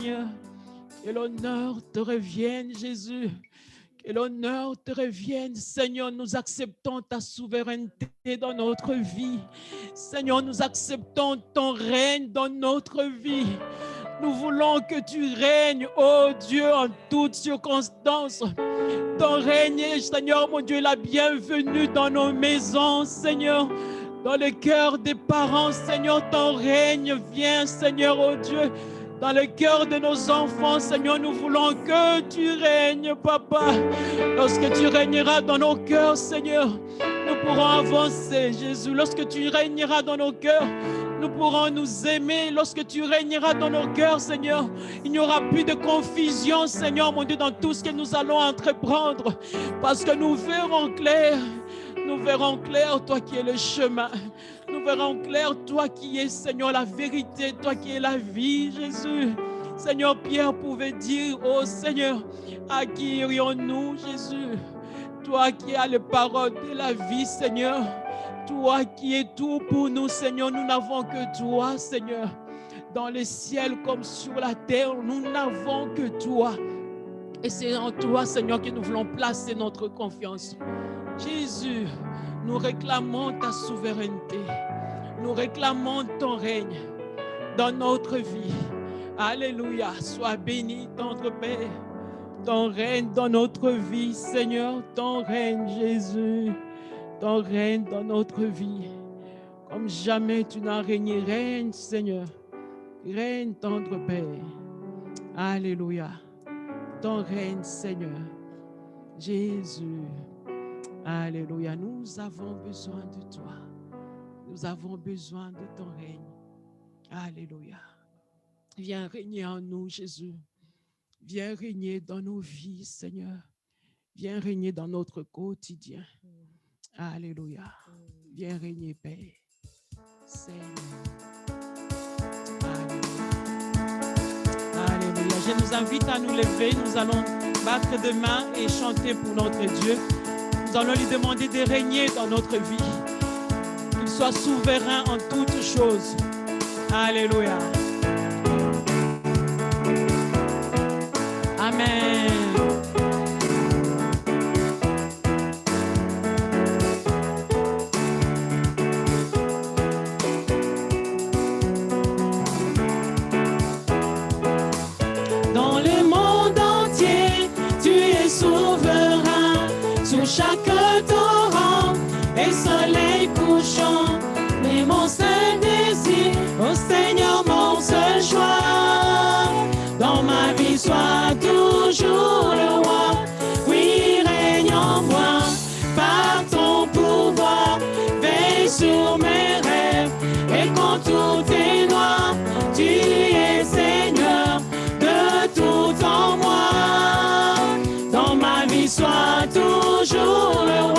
Que l'honneur te revienne, Jésus. Que l'honneur te revienne, Seigneur. Nous acceptons ta souveraineté dans notre vie. Seigneur, nous acceptons ton règne dans notre vie. Nous voulons que tu règnes, oh Dieu, en toutes circonstances. Ton règne, Seigneur, mon Dieu, la bienvenue dans nos maisons, Seigneur. Dans le cœur des parents, Seigneur, ton règne vient, Seigneur, oh Dieu. Dans le cœur de nos enfants, Seigneur, nous voulons que tu règnes, Papa. Lorsque tu régneras dans nos cœurs, Seigneur, nous pourrons avancer, Jésus. Lorsque tu régneras dans nos cœurs, nous pourrons nous aimer. Lorsque tu régneras dans nos cœurs, Seigneur, il n'y aura plus de confusion, Seigneur, mon Dieu, dans tout ce que nous allons entreprendre. Parce que nous verrons clair. Nous verrons clair, toi qui es le chemin. Nous verrons clair, toi qui es, Seigneur, la vérité, toi qui es la vie, Jésus. Seigneur, Pierre pouvait dire, oh Seigneur, à qui irions-nous, Jésus? Toi qui as les paroles de la vie, Seigneur. Toi qui es tout pour nous, Seigneur. Nous n'avons que toi, Seigneur. Dans les ciels comme sur la terre, nous n'avons que toi. Et c'est en toi, Seigneur, que nous voulons placer notre confiance. Jésus, nous réclamons ta souveraineté. Nous réclamons ton règne dans notre vie. Alléluia. Sois béni, tendre Père. Ton règne dans notre vie, Seigneur. Ton règne, Jésus. Ton règne dans notre vie. Comme jamais tu n'as régné. Règne, Seigneur. Règne, tendre Père. Alléluia. Ton règne, Seigneur. Jésus. Alléluia. Nous avons besoin de toi. Nous avons besoin de ton règne. Alléluia. Viens régner en nous, Jésus. Viens régner dans nos vies, Seigneur. Viens régner dans notre quotidien. Alléluia. Viens régner, Père. Seigneur. Alléluia. Alléluia. Je nous invite à nous lever. Nous allons battre des mains et chanter pour notre Dieu. Nous allons lui demander de régner dans notre vie. Qu'il soit souverain en toutes choses. Alléluia. Amen. Dans le monde entier, tu es souverain. Sous chaque torrent et soleil couchant, mais mon seul désir, ô Seigneur, mon seul choix, dans ma vie sois toujours le roi. Oui, règne en moi, par ton pouvoir, veille sur mes rêves, et quand tout est noir, tu es Seigneur de tout en moi. Dans ma vie sois toujours le roi.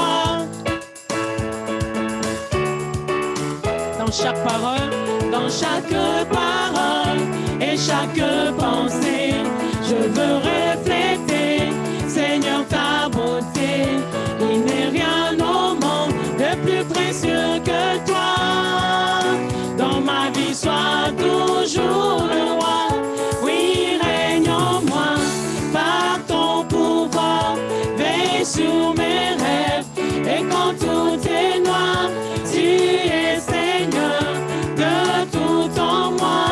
Dans chaque parole et chaque pensée, je veux refléter, Seigneur, ta beauté. Il n'est rien au monde de plus précieux que toi. Dans ma vie, sois toujours le roi. Oui, règne en moi, par ton pouvoir, veille sur mes rêves. Et quand tout est noir, tu es Seigneur de tout en moi.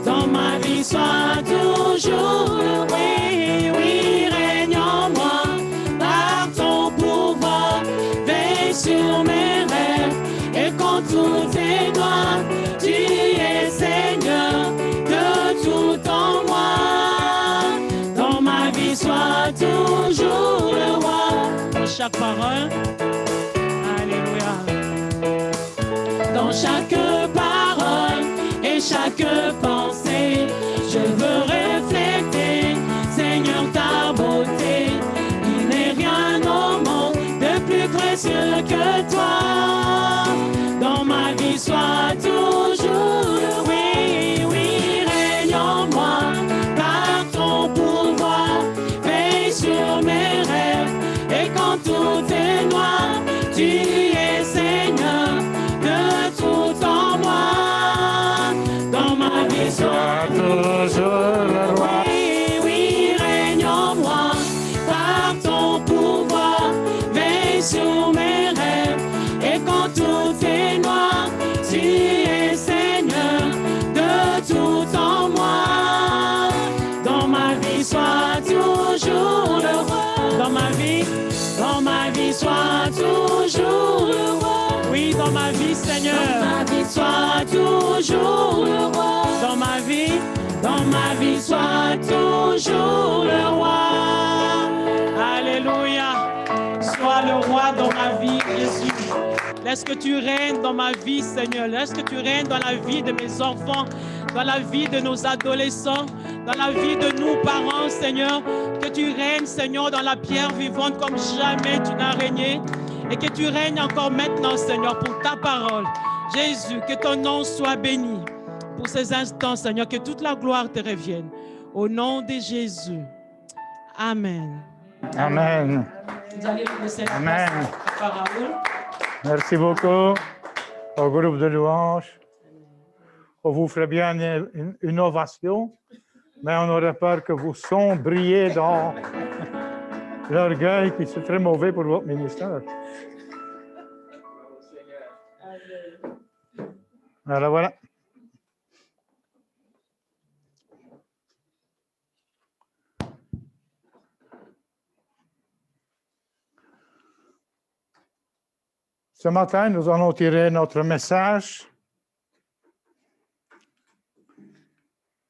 Dans ma vie, sois toujours le oui, oui, règne en moi, par ton pouvoir, veille sur mes rêves. Et quand tout est noir, tu es Seigneur de tout en moi. Dans ma vie, sois toujours le roi. Dans chaque parole, alléluia. Dans chaque parole et chaque pensée, je veux refléter, Seigneur, ta beauté. Il n'est rien au monde de plus précieux que toi. Dans ma vie, sois toujours le oui, oui, règne en moi, par ton pouvoir, veille sur mes rêves. Et quand tout est noir, tu es Seigneur de tout en moi. Dans ma vie, sois sois toujours le roi. Oui, dans ma vie, Seigneur. Dans ma vie, sois toujours le roi. Dans ma vie, sois toujours le roi. Alléluia. Sois le roi dans ma vie, Jésus. Laisse que tu règnes dans ma vie, Seigneur. Laisse que tu règnes dans la vie de mes enfants, dans la vie de nos adolescents, dans la vie de nous parents, Seigneur. Que tu règnes, Seigneur, dans la pierre vivante comme jamais tu n'as régné. Et que tu règnes encore maintenant, Seigneur, pour ta parole. Jésus, que ton nom soit béni pour ces instants, Seigneur. Que toute la gloire te revienne. Au nom de Jésus. Amen. Amen. Vous allez laisser la Amen. place à Raoul. Merci beaucoup au groupe de louanges. On vous ferait bien une ovation, mais on aurait peur que vous sombriez dans l'orgueil, puis c'est très mauvais pour votre ministère. Alors voilà. Ce matin, nous allons tirer notre message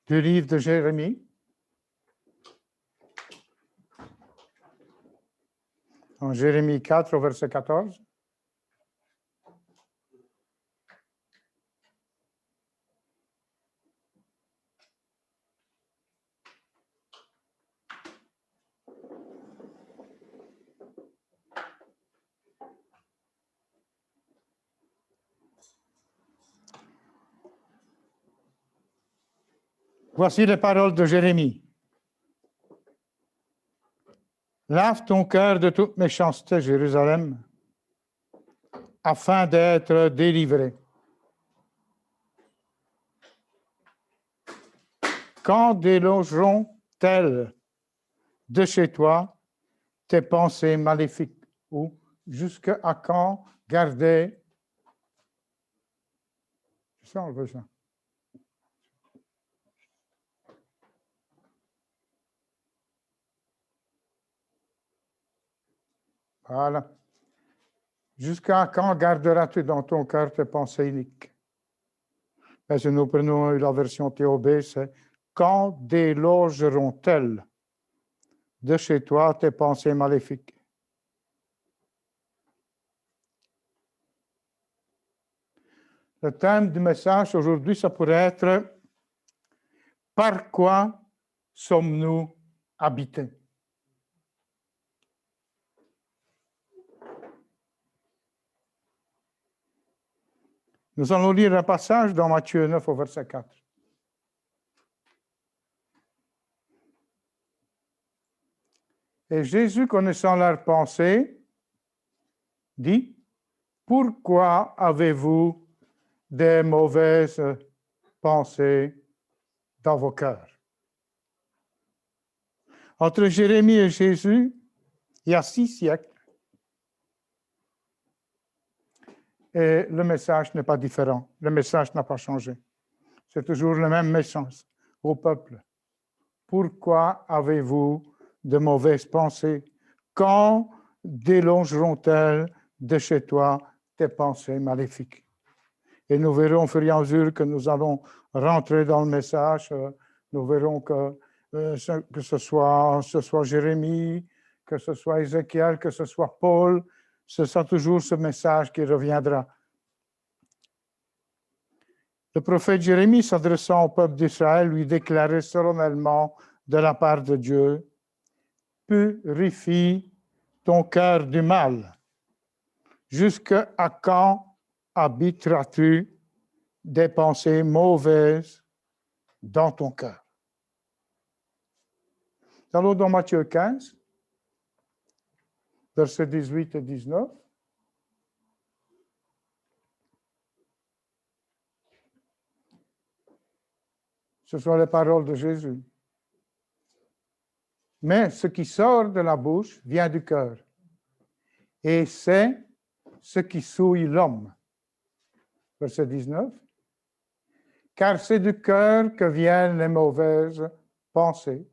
du livre de Jérémie. En Jérémie 4, au verset 14. Voici les paroles de Jérémie. Lave ton cœur de toute méchanceté, Jérusalem, afin d'être délivré. Quand délogeront-elles de chez toi tes pensées maléfiques? Ou jusqu'à quand garder... Ça, on veut ça. Voilà. Jusqu'à quand garderas-tu dans ton cœur tes pensées iniques? Mais si nous prenons la version TOB, c'est quand délogeront-elles de chez toi tes pensées maléfiques? Le thème du message aujourd'hui, ça pourrait être « Par quoi sommes-nous habités ?» Nous allons lire un passage dans Matthieu 9 au verset 4. Et Jésus, connaissant leurs pensées, dit, « Pourquoi avez-vous des mauvaises pensées dans vos cœurs? » Entre Jérémie et Jésus, il y a 6 siècles. Et le message n'est pas différent. Le message n'a pas changé. C'est toujours le même message au peuple. Pourquoi avez-vous de mauvaises pensées? Quand délogeront-elles de chez toi tes pensées maléfiques? Et nous verrons au fur et à mesure que nous allons rentrer dans le message, nous verrons que ce soit Jérémie, que ce soit Ézéchiel, que ce soit Paul, ce sera toujours ce message qui reviendra. Le prophète Jérémie, s'adressant au peuple d'Israël, lui déclarait solennellement de la part de Dieu, « Purifie ton cœur du mal. Jusqu'à quand habiteras-tu des pensées mauvaises dans ton cœur? » Allons dans Matthieu 15. Versets 18 et 19. Ce sont les paroles de Jésus. Mais ce qui sort de la bouche vient du cœur. Et c'est ce qui souille l'homme. Verset 19. Car c'est du cœur que viennent les mauvaises pensées.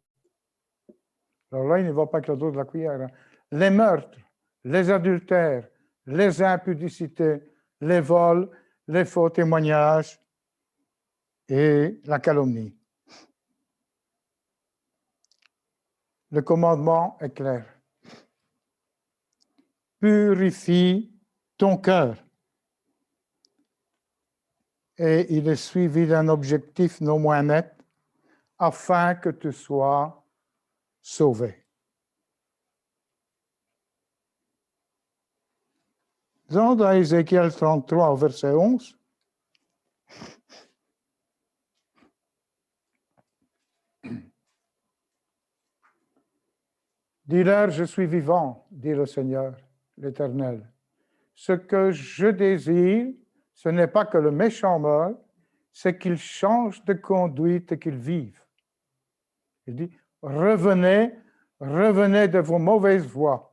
Alors là, il ne va pas avec le dos de la cuillère. Les meurtres, les adultères, les impudicités, les vols, les faux témoignages et la calomnie. Le commandement est clair. Purifie ton cœur. Et il est suivi d'un objectif non moins net, afin que tu sois sauvé. Dans Ézéchiel 33, verset 11, dis-leur, je suis vivant, dit le Seigneur, l'Éternel. Ce que je désire, ce n'est pas que le méchant meure, c'est qu'il change de conduite et qu'il vive. Il dit, revenez de vos mauvaises voies.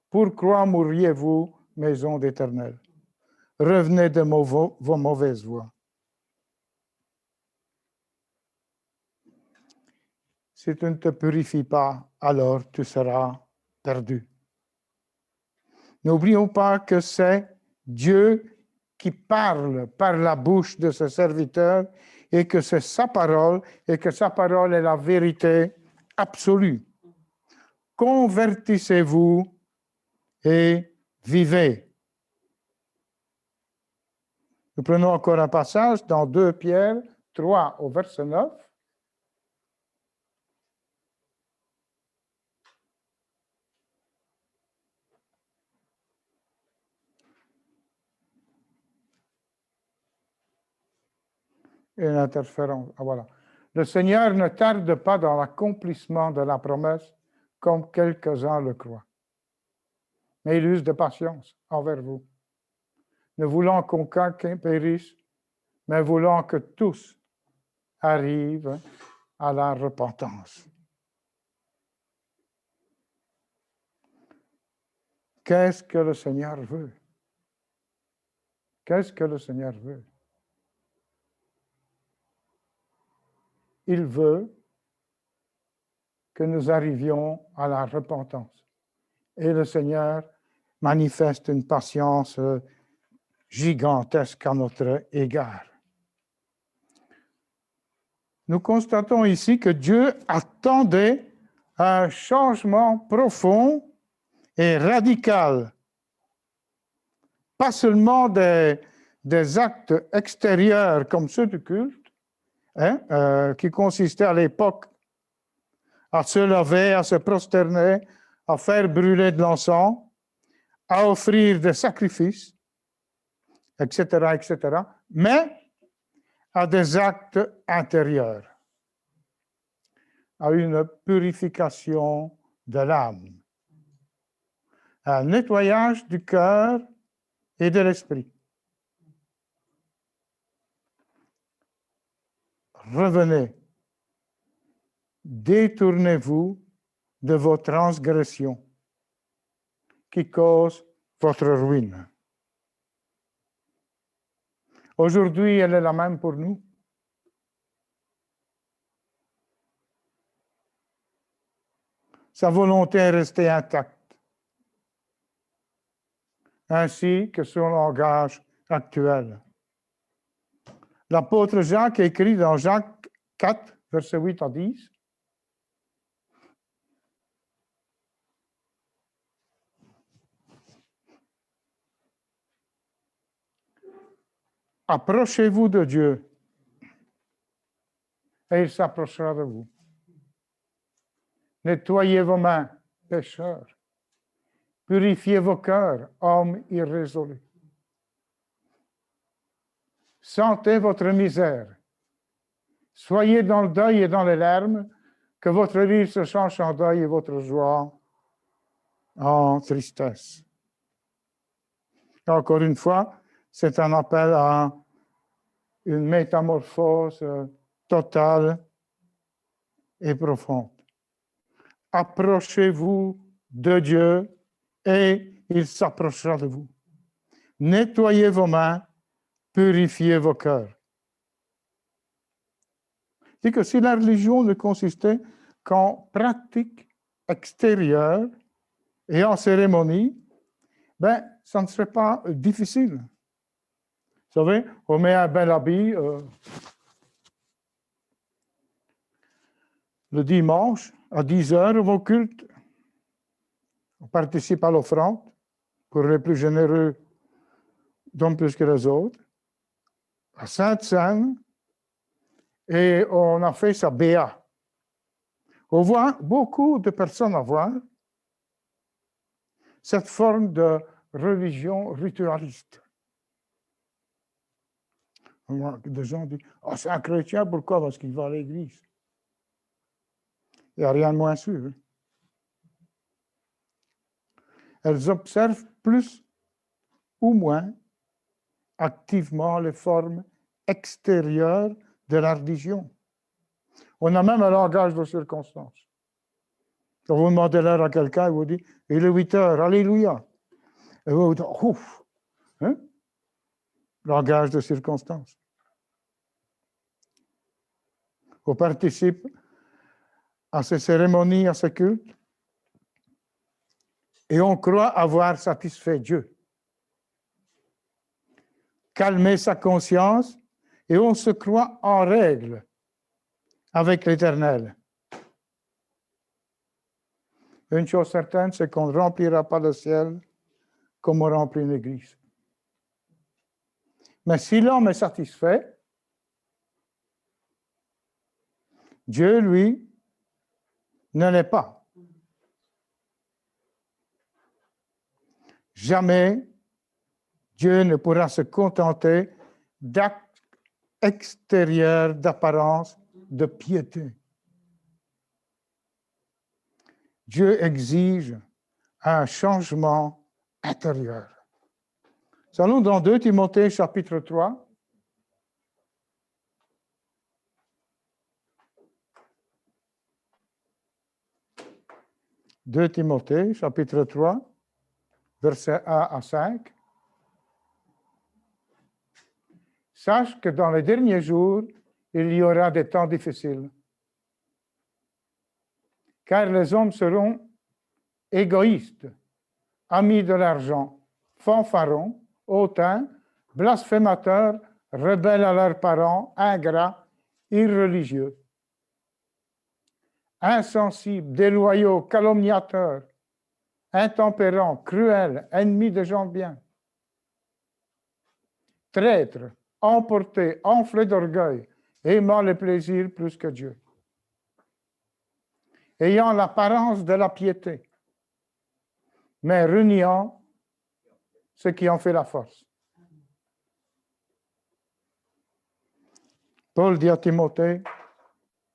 Pourquoi mourriez-vous, maison d'Éternel? Revenez de vos mauvaises voies. Si tu ne te purifies pas, alors tu seras perdu. N'oublions pas que c'est Dieu qui parle par la bouche de ses serviteurs et que c'est sa parole et que sa parole est la vérité absolue. Convertissez-vous et vivez. Nous prenons encore un passage dans 2 Pierre 3 au verset 9. Une interférence. Ah, voilà. Le Seigneur ne tarde pas dans l'accomplissement de la promesse, comme quelques-uns le croient. Mais il use de patience envers vous, ne voulant qu'aucun périsse, mais voulant que tous arrivent à la repentance. Qu'est-ce que le Seigneur veut? Qu'est-ce que le Seigneur veut? Il veut que nous arrivions à la repentance. Et le Seigneur manifeste une patience gigantesque à notre égard. Nous constatons ici que Dieu attendait un changement profond et radical. Pas seulement des actes extérieurs comme ceux du culte, qui consistaient à l'époque à se lever, à se prosterner, à faire brûler de l'encens, à offrir des sacrifices, etc., etc., mais à des actes intérieurs, à une purification de l'âme, à un nettoyage du cœur et de l'esprit. Revenez, détournez-vous de vos transgressions qui causent votre ruine. Aujourd'hui, elle est la même pour nous. Sa volonté est restée intacte, ainsi que son langage actuel. L'apôtre Jacques écrit dans Jacques 4, versets 8 à 10, approchez-vous de Dieu et il s'approchera de vous. Nettoyez vos mains, pécheurs. Purifiez vos cœurs, hommes irrésolus. Sentez votre misère. Soyez dans le deuil et dans les larmes, que votre rire se change en deuil et votre joie en tristesse. Et encore une fois, c'est un appel à une métamorphose totale et profonde. Approchez-vous de Dieu et il s'approchera de vous. Nettoyez vos mains, purifiez vos cœurs. C'est que si la religion ne consistait qu'en pratiques extérieures et en cérémonies, ben, ça ne serait pas difficile. Vous savez, on met un bel habit le dimanche à 10 heures au culte. On participe à l'offrande. Pour les plus généreux, donnent plus que les autres. À Sainte-Seine, et on a fait sa BA. On voit beaucoup de personnes avoir cette forme de religion ritualiste. Des gens disent, oh, c'est un chrétien, pourquoi? Parce qu'il va à l'église. Il n'y a rien de moins sûr. Elles observent plus ou moins activement les formes extérieures de la religion. On a même un langage de circonstance. Quand vous demandez l'heure à quelqu'un, il vous dit, il est 8 heures, alléluia. Et vous dites, ouf, hein? Langage de circonstance. On participe à ces cérémonies, à ces cultes, et on croit avoir satisfait Dieu. Calmer sa conscience, et on se croit en règle avec l'Éternel. Une chose certaine, c'est qu'on ne remplira pas le ciel comme on remplit une église. Mais si l'homme est satisfait, Dieu, lui, ne l'est pas. Jamais Dieu ne pourra se contenter d'actes extérieurs d'apparence de piété. Dieu exige un changement intérieur. Nous allons dans 2 Timothée chapitre 3. « 2 Timothée, chapitre 3, versets 1 à 5. « Sache que dans les derniers jours, il y aura des temps difficiles, car les hommes seront égoïstes, amis de l'argent, fanfarons, hautains, blasphémateurs, rebelles à leurs parents, ingrats, irreligieux, insensibles, déloyaux, calomniateurs, intempérants, cruels, ennemis des gens bien, traîtres, emportés, enflés d'orgueil, aimant le plaisir plus que Dieu, ayant l'apparence de la piété, mais reniant ce qui en fait la force. Paul dit à Timothée,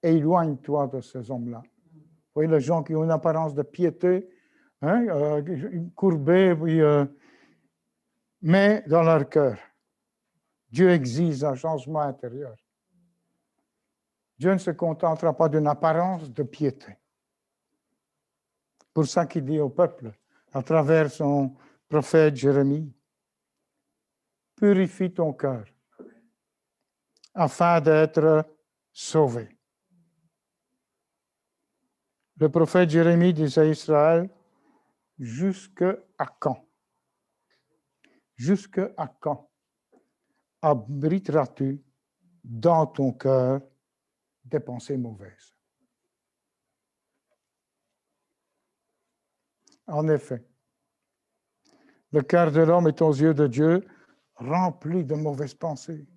éloigne-toi de ces hommes-là. Vous voyez, les gens qui ont une apparence de piété, hein, courbés, puis, mais dans leur cœur. Dieu exige un changement intérieur. Dieu ne se contentera pas d'une apparence de piété. Pour ça qu'il dit au peuple, à travers son prophète Jérémie, purifie ton cœur afin d'être sauvé. Le prophète Jérémie disait à Israël, jusque à quand? Jusque à quand abriteras-tu dans ton cœur des pensées mauvaises? En effet, le cœur de l'homme est aux yeux de Dieu rempli de mauvaises pensées.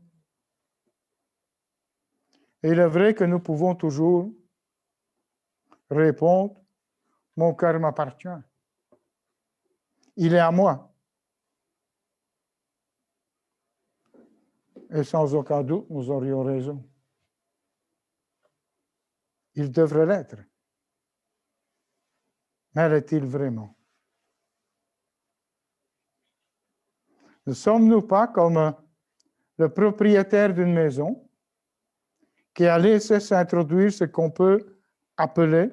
Et il est vrai que nous pouvons toujours répondre, mon cœur m'appartient. Il est à moi. Et sans aucun doute, nous aurions raison. Il devrait l'être. Mais l'est-il vraiment? Ne sommes-nous pas comme le propriétaire d'une maison qui a laissé s'introduire ce qu'on peut appeler,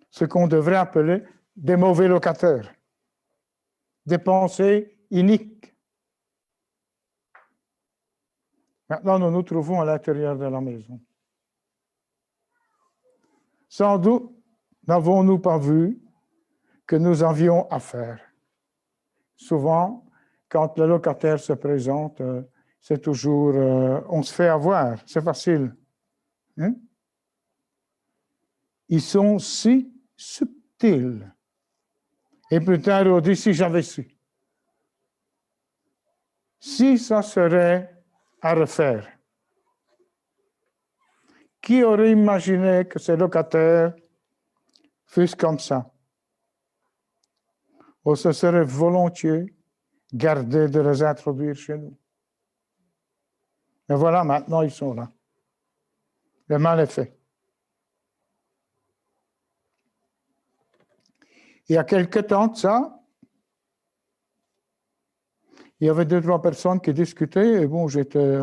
ce qu'on devrait appeler des mauvais locataires, des pensées iniques. Maintenant, nous nous trouvons à l'intérieur de la maison. Sans doute n'avons-nous pas vu que nous avions affaire souvent, quand le locataire se présente, c'est toujours, on se fait avoir, c'est facile. Hein? Ils sont si subtils. Et plus tard, on dit, si j'avais su. Si ça serait à refaire. Qui aurait imaginé que ces locataires fussent comme ça? On se serait volontiers gardé de les introduire chez nous. Et voilà, maintenant, ils sont là. Le mal est fait. Il y a quelque temps de ça, il y avait 2-3 personnes qui discutaient, et bon, j'étais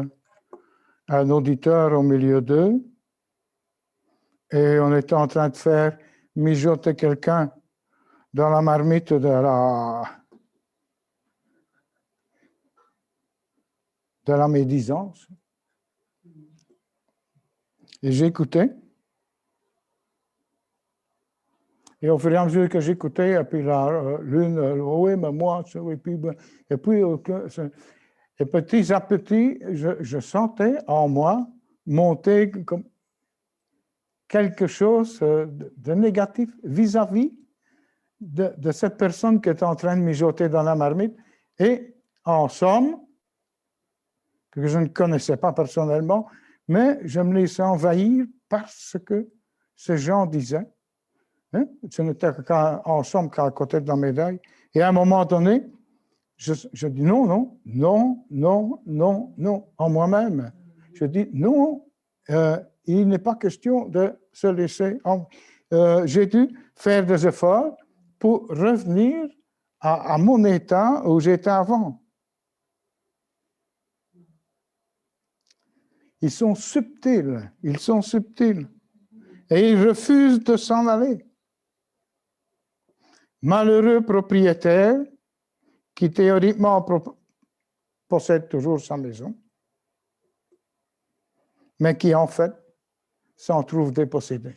un auditeur au milieu d'eux, et on était en train de faire mijoter quelqu'un dans la marmite de la médisance. Et j'écoutais. Et au fur et à mesure que j'écoutais, et puis l'une, oui, mais moi, et petit à petit, je sentais en moi monter comme quelque chose de négatif vis-à-vis de cette personne qui est en train de mijoter dans la marmite. Et en somme, que je ne connaissais pas personnellement, mais je me laissais envahir par ce que ces gens disaient. Hein? Ce n'était qu'en somme qu'à côté de la médaille. Et à un moment donné, je dis non, non, non, non, non, non, en moi-même. Je dis non, il n'est pas question de se laisser. J'ai dû faire des efforts pour revenir à mon état où j'étais avant. Ils sont subtils, ils sont subtils. Et ils refusent de s'en aller. Malheureux propriétaire qui théoriquement possède toujours sa maison, mais qui en fait s'en trouve dépossédé.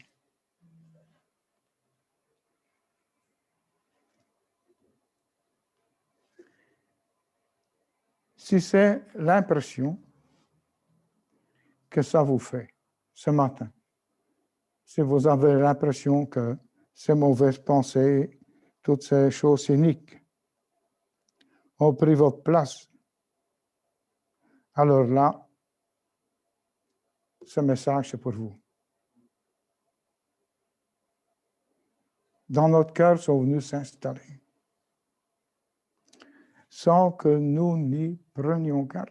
Si c'est l'impression que ça vous fait ce matin, si vous avez l'impression que ces mauvaises pensées, toutes ces choses cyniques ont pris votre place, alors là, ce message, c'est pour vous. Dans notre cœur, sont venus s'installer, sans que nous n'y prenions garde.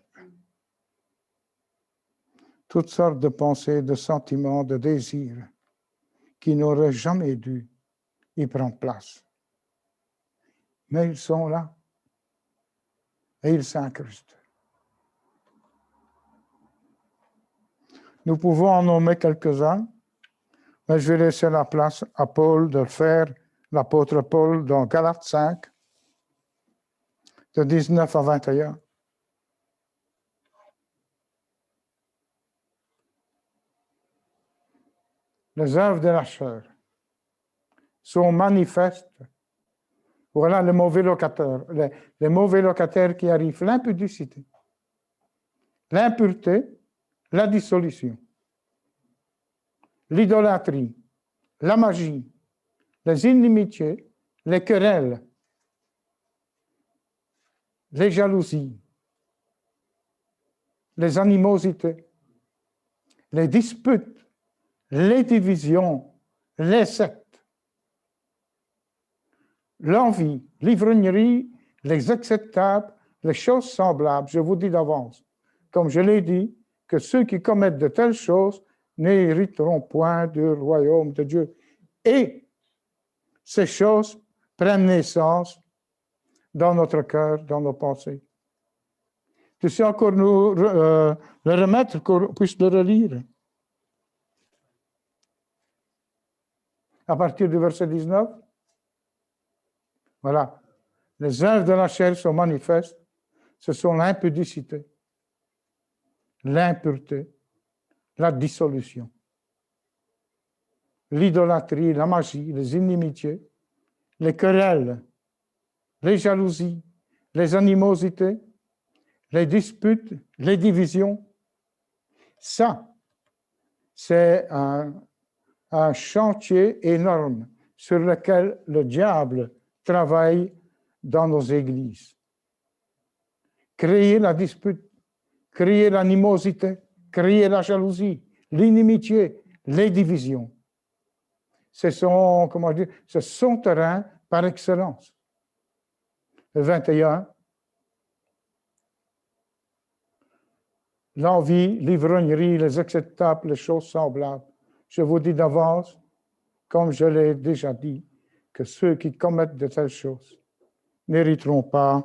Toutes sortes de pensées, de sentiments, de désirs qui n'auraient jamais dû y prendre place. Mais ils sont là et ils s'incrustent. Nous pouvons en nommer quelques-uns, mais je vais laisser la place à Paul de le faire, l'apôtre Paul, dans Galates 5, de 19 à 21. Les œuvres de la chair sont manifestes. Voilà le mauvais locataire, les mauvais locataires qui arrivent, l'impudicité, l'impureté, la dissolution, l'idolâtrie, la magie, les inimitiés, les querelles, les jalousies, les animosités, les disputes, les divisions, les sectes, l'envie, l'ivrognerie, les acceptables, les choses semblables. Je vous dis d'avance, comme je l'ai dit, que ceux qui commettent de telles choses n'hériteront point du royaume de Dieu. Et ces choses prennent naissance dans notre cœur, dans nos pensées. Tu sais encore nous le remettre, qu'on puisse le relire. À partir du verset 19, voilà. Les œuvres de la chair sont manifestes. Ce sont l'impudicité, l'impureté, la dissolution, l'idolâtrie, la magie, les inimitiés, les querelles, les jalousies, les animosités, les disputes, les divisions. Ça, c'est un chantier énorme sur lequel le diable travaille dans nos églises. Créer la dispute, créer l'animosité, créer la jalousie, l'inimitié, les divisions. C'est son terrain par excellence. Le 21, l'envie, l'ivrognerie, les excès de table, les choses semblables. Je vous dis d'avance, comme je l'ai déjà dit, que ceux qui commettent de telles choses n'hériteront pas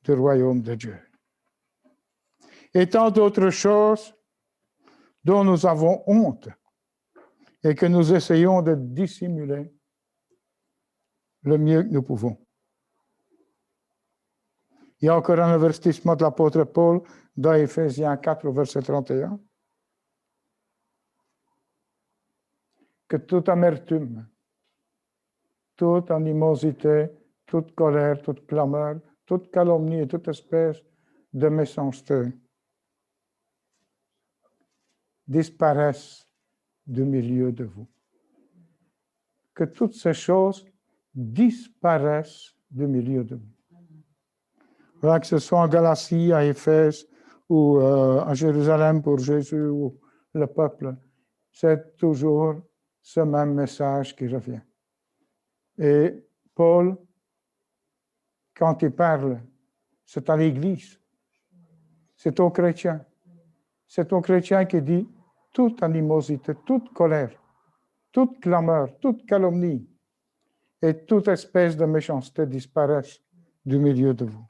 du royaume de Dieu. Et tant d'autres choses dont nous avons honte et que nous essayons de dissimuler le mieux que nous pouvons. Il y a encore un avertissement de l'apôtre Paul dans Éphésiens 4, verset 31. Que toute amertume, toute animosité, toute colère, toute clameur, toute calomnie et toute espèce de méchanceté disparaissent du milieu de vous. Que toutes ces choses disparaissent du milieu de vous. Voilà, que ce soit en Galatie, à Éphèse ou à Jérusalem pour Jésus ou le peuple, c'est toujours ce même message qui revient. Et Paul, quand il parle, c'est à l'Église, c'est aux chrétiens. C'est aux chrétiens qui dit toute animosité, toute colère, toute clameur, toute calomnie et toute espèce de méchanceté disparaissent du milieu de vous.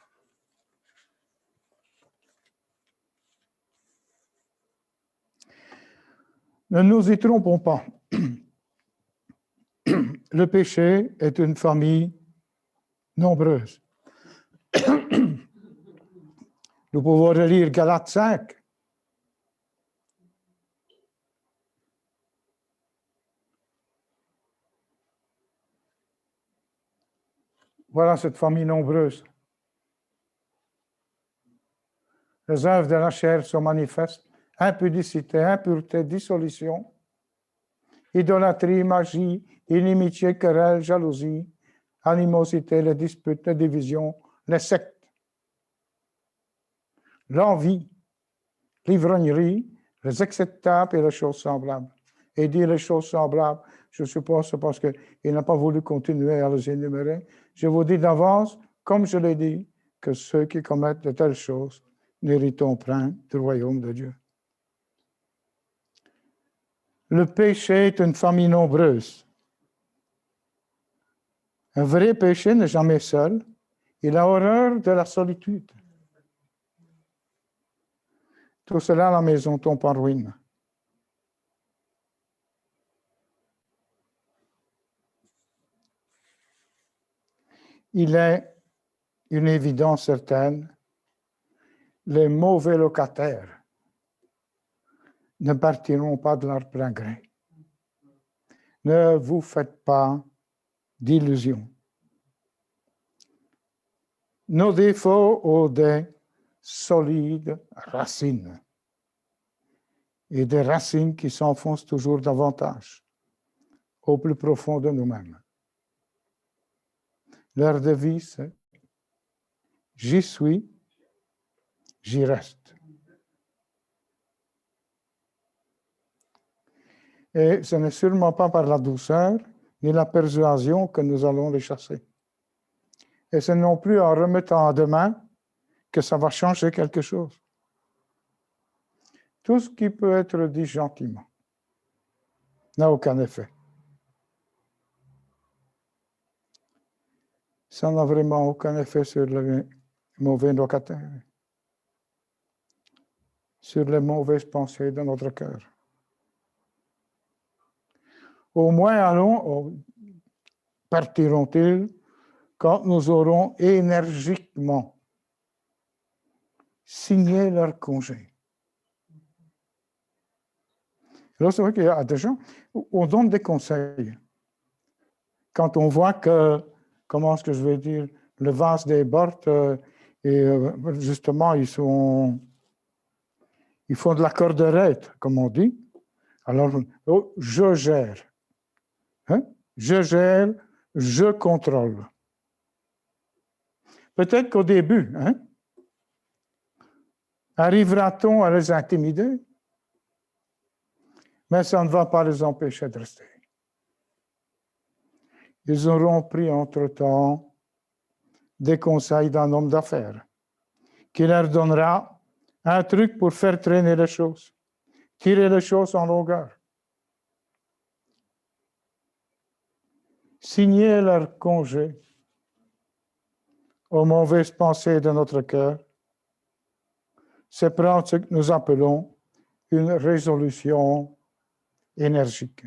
Ne nous y trompons pas. Le péché est une famille nombreuse. Nous pouvons relire Galates 5. Voilà cette famille nombreuse. Les œuvres de la chair sont manifestes. Impudicité, impureté, dissolution, idolâtrie, magie, inimitié, querelle, jalousie, animosité, les disputes, les divisions, les sectes, l'envie, l'ivrognerie, les excès de table et les choses semblables. Et dire les choses semblables, je suppose, c'est parce qu'il n'a pas voulu continuer à les énumérer. Je vous dis d'avance, comme je l'ai dit, que ceux qui commettent de telles choses n'hériteront point du royaume de Dieu. Le péché est une famille nombreuse. Un vrai péché n'est jamais seul. Il a horreur de la solitude. Tout cela, la maison tombe en ruine. Il est une évidence certaine, les mauvais locataires ne partiront pas de leur plein gré. Ne vous faites pas d'illusions. Nos défauts ont des solides racines et des racines qui s'enfoncent toujours davantage au plus profond de nous-mêmes. Leur devise, c'est « J'y suis, j'y reste ». Et ce n'est sûrement pas par la douceur ni la persuasion que nous allons les chasser. Et ce n'est non plus en remettant à demain que ça va changer quelque chose. Tout ce qui peut être dit gentiment n'a aucun effet. Ça n'a vraiment aucun effet sur les mauvais locataires, sur les mauvaises pensées de notre cœur. Au moins partiront-ils quand nous aurons énergiquement signé leur congé. Alors, c'est vrai qu'il y a des gens, on donne des conseils. Quand on voit que, comment est-ce que je vais dire, le vase déborde et justement, ils font de la corderette, comme on dit. Alors, je gère. Hein? Je gère, je contrôle. Peut-être qu'au début, hein, arrivera-t-on à les intimider? Mais ça ne va pas les empêcher de rester. Ils auront pris entre-temps des conseils d'un homme d'affaires qui leur donnera un truc pour faire traîner les choses, tirer les choses en longueur. Signer leur congé aux mauvaises pensées de notre cœur, c'est prendre ce que nous appelons une résolution énergique.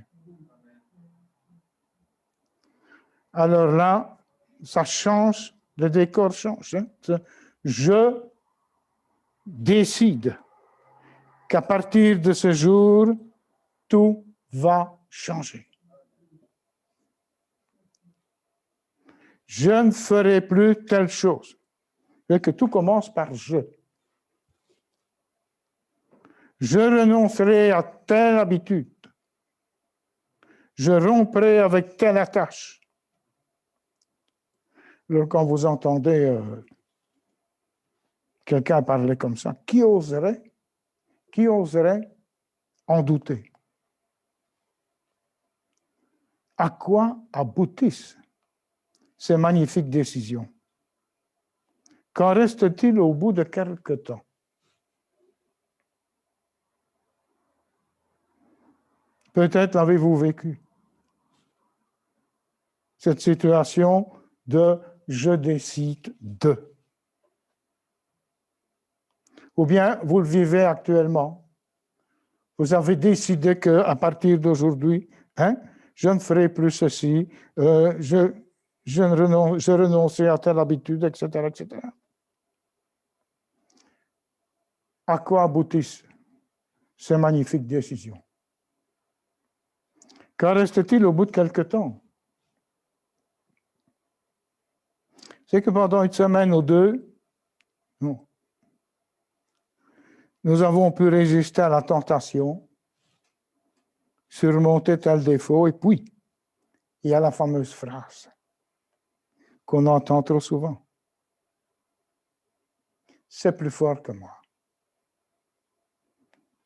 Alors là, ça change, le décor change. Hein? Je décide qu'à partir de ce jour, tout va changer. Je ne ferai plus telle chose. Et que tout commence par je. Je renoncerai à telle habitude. Je romprai avec telle attache. Alors, quand vous entendez quelqu'un parler comme ça, qui oserait en douter? À quoi aboutissent ces magnifiques décisions? Qu'en reste-t-il au bout de quelque temps? Peut-être l'avez-vous vécu, cette situation de « je décide de ». Ou bien vous le vivez actuellement. Vous avez décidé qu'à partir d'aujourd'hui, hein, je ne ferai plus ceci, je renoncerai à telle habitude, etc., etc. À quoi aboutissent ces magnifiques décisions? Qu'en reste-t-il au bout de quelque temps? C'est que pendant une semaine ou deux, nous avons pu résister à la tentation, surmonter tel défaut, et puis, il y a la fameuse phrase qu'on entend trop souvent. C'est plus fort que moi.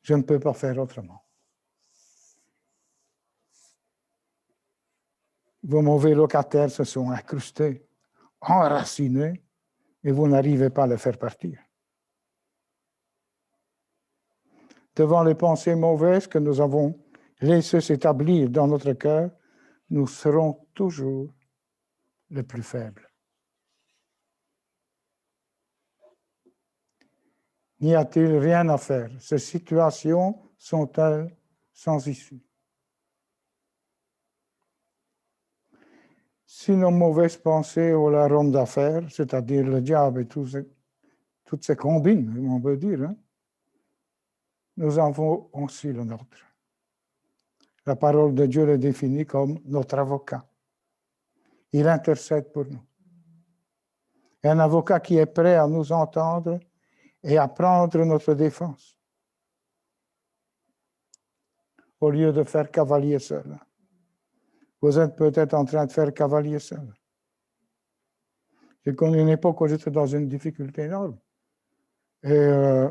Je ne peux pas faire autrement. Vos mauvais locataires se sont incrustés, enracinés, et vous n'arrivez pas à les faire partir. Devant les pensées mauvaises que nous avons laissées s'établir dans notre cœur, nous serons toujours les plus faibles. N'y a-t-il rien à faire? Ces situations sont-elles sans issue? Si nos mauvaises pensées ont la ronde d'affaires, c'est-à-dire le diable et toutes ces combines, on peut dire, hein, nous avons aussi le nôtre. La parole de Dieu le définit comme notre avocat. Il intercède pour nous. Et un avocat qui est prêt à nous entendre et à prendre notre défense, au lieu de faire cavalier seul. Vous êtes peut-être en train de faire cavalier seul. J'ai connu une époque où j'étais dans une difficulté énorme. Et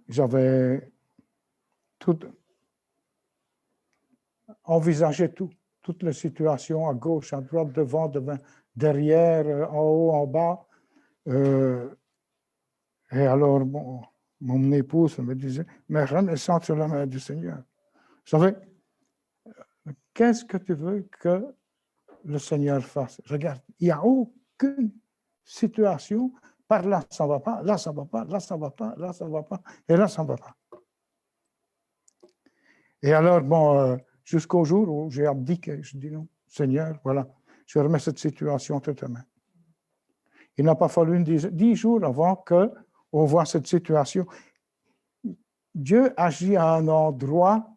j'avais envisagé toutes les situations, à gauche, à droite, devant, derrière, en haut, en bas. Et alors, mon épouse me disait, mais renaissance sur la main du Seigneur. Vous savez, qu'est-ce que tu veux que le Seigneur fasse? Regarde, il n'y a aucune situation, par là ça ne va pas, là ça ne va pas, là ça ne va pas, là ça ne va pas, et là ça ne va pas. Et alors, jusqu'au jour où j'ai abdiqué, je dis non, Seigneur, voilà, je remets cette situation entre tes mains. Il n'a pas fallu 10 jours avant qu'on voit cette situation. Dieu agit à un endroit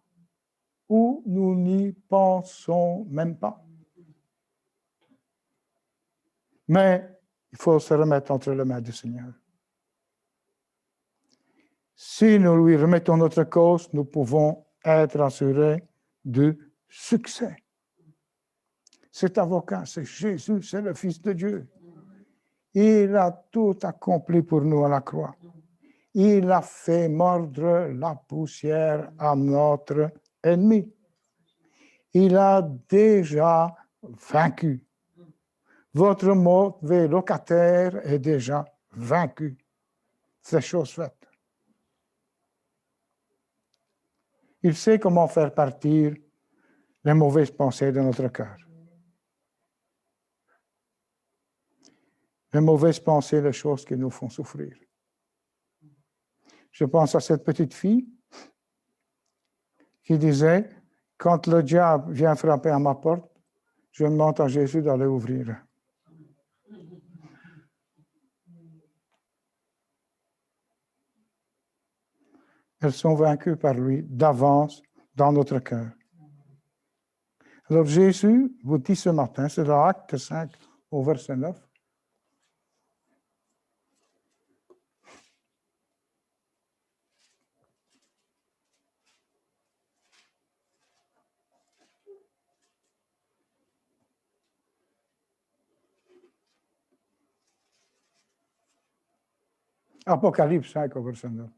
où nous n'y pensons même pas. Mais Il faut se remettre entre les mains du Seigneur. Si nous lui remettons notre cause, nous pouvons être assurés du succès. Cet avocat, c'est Jésus, c'est le Fils de Dieu. Il a tout accompli pour nous à la croix. Il a fait mordre la poussière à notre ennemi. Il a déjà vaincu. Votre mauvais locataire est déjà vaincu. C'est chose faite. Il sait comment faire partir les mauvaises pensées de notre cœur. Les mauvaises pensées, les choses qui nous font souffrir. Je pense à cette petite fille qui disait, quand le diable vient frapper à ma porte, je demande à Jésus d'aller ouvrir. Elles sont vaincues par lui d'avance dans notre cœur. Alors Jésus vous dit ce matin, c'est dans Acte 5 au verset 9, Apocalypse 5 au verset 9.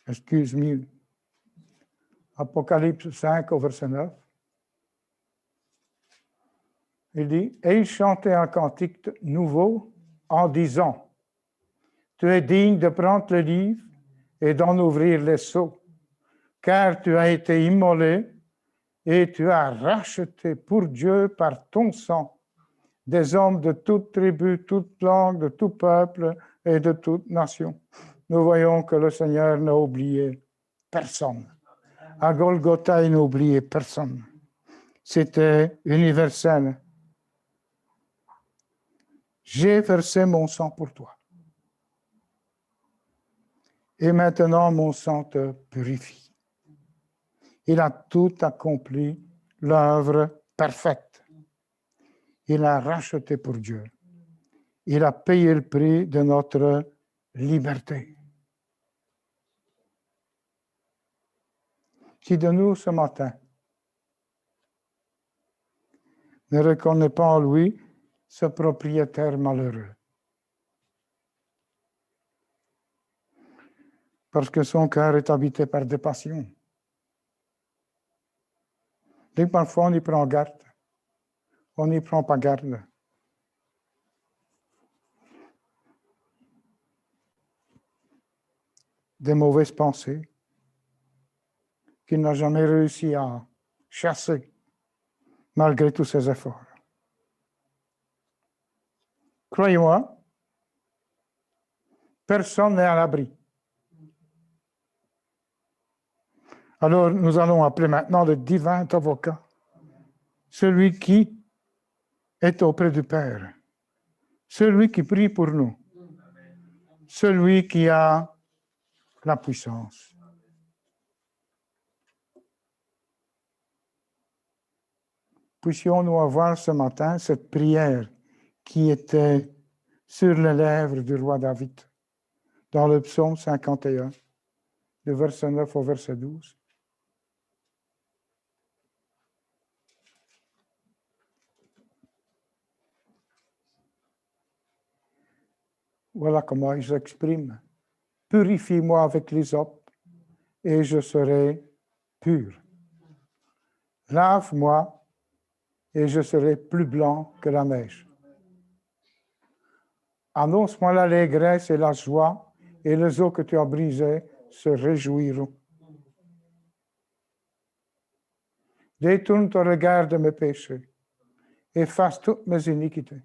Excuse-moi. Apocalypse 5 au verset 9. Il dit, et il chantait un cantique nouveau en disant, tu es digne de prendre le livre et d'en ouvrir les sceaux, car tu as été immolé et tu as racheté pour Dieu par ton sang des hommes de toute tribu, toute langue, de tout peuple et de toute nation. Nous voyons que le Seigneur n'a oublié personne. À Golgotha, il n'a oublié personne. C'était universel. J'ai versé mon sang pour toi. Et maintenant, mon sang te purifie. Il a tout accompli, l'œuvre parfaite. Il a racheté pour Dieu. Il a payé le prix de notre liberté. Qui de nous, ce matin, ne reconnaît pas en lui ce propriétaire malheureux? Parce que son cœur est habité par des passions. Et parfois, on y prend garde. On n'y prend pas garde. Des mauvaises pensées qu'il n'a jamais réussi à chasser, malgré tous ses efforts. Croyez-moi, personne n'est à l'abri. Alors, nous allons appeler maintenant le divin avocat, celui qui est auprès du Père, celui qui prie pour nous, celui qui a la puissance. Puissions-nous avoir ce matin cette prière qui était sur les lèvres du roi David, dans le psaume 51, du verset 9 au verset 12. Voilà comment il s'exprime. Purifie-moi avec l'hysope et je serai pur. Lave-moi et je serai plus blanc que la neige. Annonce-moi l'allégresse et la joie, et les eaux que tu as brisées se réjouiront. Détourne ton regard de mes péchés, efface toutes mes iniquités.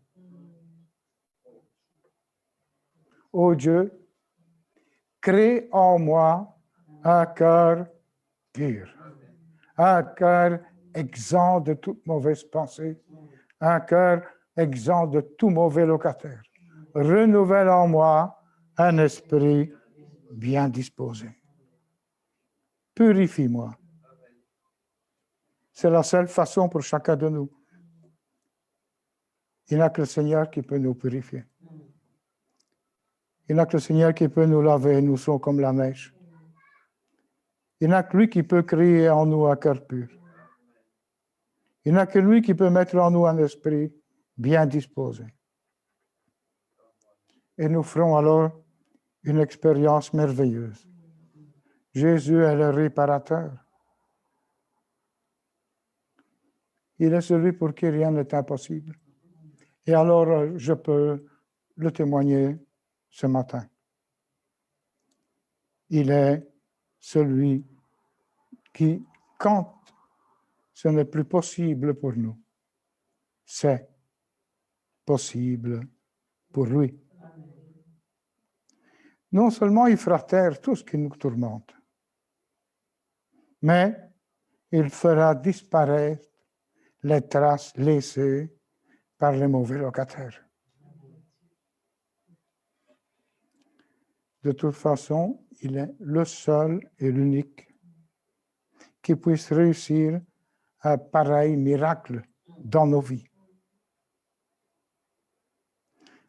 Ô Dieu, crée en moi un cœur pur, un cœur exempt de toute mauvaise pensée, un cœur exempt de tout mauvais locataire. Renouvelle en moi un esprit bien disposé. Purifie-moi. C'est la seule façon pour chacun de nous. Il n'y a que le Seigneur qui peut nous purifier. Il n'y a que le Seigneur qui peut nous laver, nous sommes comme la neige. Il n'y a que lui qui peut créer en nous un cœur pur. Il n'y a que lui qui peut mettre en nous un esprit bien disposé. Et nous ferons alors une expérience merveilleuse. Jésus est le réparateur. Il est celui pour qui rien n'est impossible. Et alors, je peux le témoigner ce matin. Il est celui qui, quand ce n'est plus possible pour nous, c'est possible pour lui. Non seulement il fera taire tout ce qui nous tourmente, mais il fera disparaître les traces laissées par les mauvais locataires. De toute façon, il est le seul et l'unique qui puisse réussir un pareil miracle dans nos vies.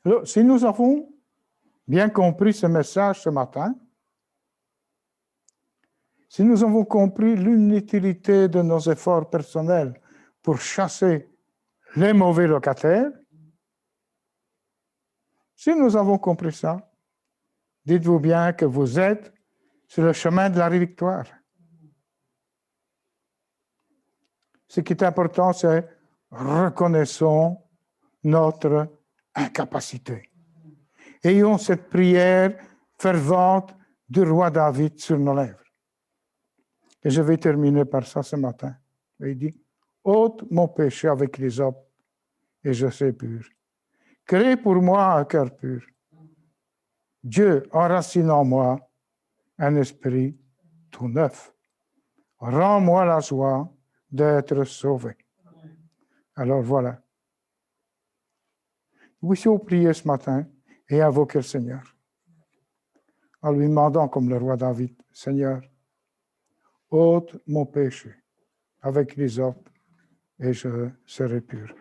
Alors, si nous avons bien compris ce message ce matin, si nous avons compris l'inutilité de nos efforts personnels pour chasser les mauvais locataires, si nous avons compris ça, dites-vous bien que vous êtes sur le chemin de la victoire. Ce qui est important, c'est reconnaissons notre incapacité. Ayons cette prière fervente du roi David sur nos lèvres. Et je vais terminer par ça ce matin. Il dit, ôte mon péché avec l'hysope et je serai pur. Crée pour moi un cœur pur. Dieu enracine en moi un esprit tout neuf. Rends-moi la joie d'être sauvé. Alors voilà. Nous puissions prier ce matin et invoquer le Seigneur. En lui demandant comme le roi David, Seigneur, ôte mon péché avec l'hysope et je serai pur.